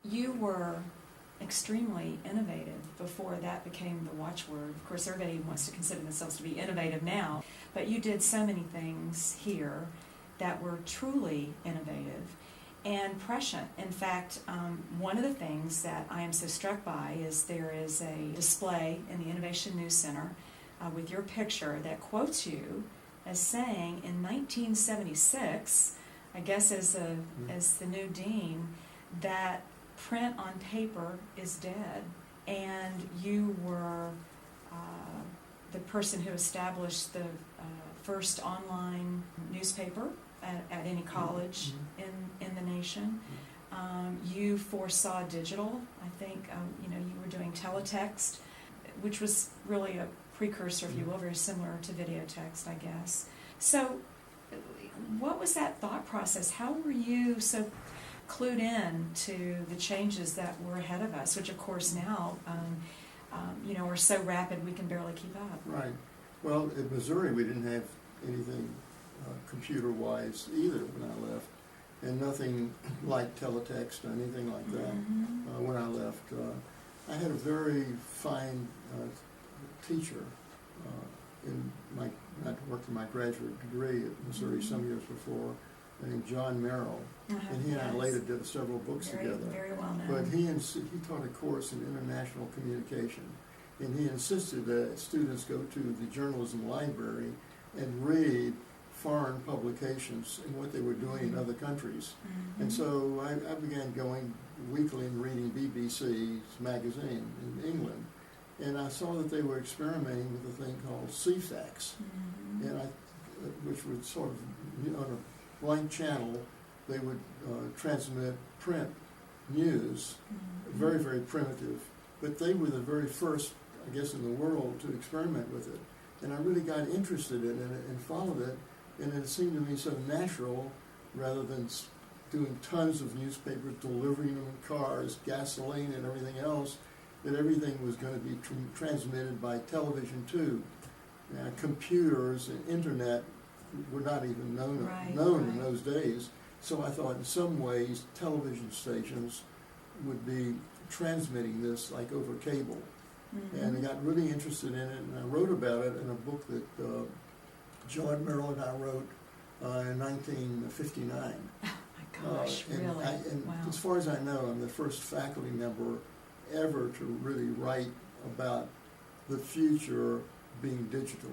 You were extremely innovative before that became the watchword. Of course, everybody wants to consider themselves to be innovative now, but you did so many things here that were truly innovative and prescient. In fact, one of the things that I am so struck by is there is a display in the Innovation News Center with your picture that quotes you as saying in 1976, I guess as the new dean, that print on paper is dead, and you were the person who established the first online newspaper at any college in the nation. You foresaw digital. I think you were doing teletext, which was really a precursor, if you will, very similar to video text, I guess. So what was that thought process? How were you so clued in to the changes that were ahead of us, which of course now are so rapid we can barely keep up? Right. Well, in Missouri we didn't have anything computer-wise either when I left, and nothing like teletext or anything like that. When I left, I had a very fine teacher when I worked for my graduate degree at Missouri some years before, named John Merrill, and he and I later did several books together. Very well known. But he taught a course in international communication, and he insisted that students go to the journalism library and read foreign publications and what they were doing in other countries. And so I began going weekly and reading BBC's magazine in England, and I saw that they were experimenting with a thing called CFAX, and which would sort of, on a blank channel, they would transmit print news, very, very primitive, but they were the very first, I guess, in the world to experiment with it. And I really got interested in it and followed it, and it seemed to me so natural, rather than doing tons of newspapers, delivering them in cars, gasoline and everything else, that everything was going to be transmitted by television too. Computers and internet were not even known in those days. So I thought in some ways television stations would be transmitting this like over cable. And I got really interested in it, and I wrote about it in a book that John Merrill and I wrote in 1959. Oh my gosh, really? Wow. As far as I know, I'm the first faculty member ever to really write about the future being digital.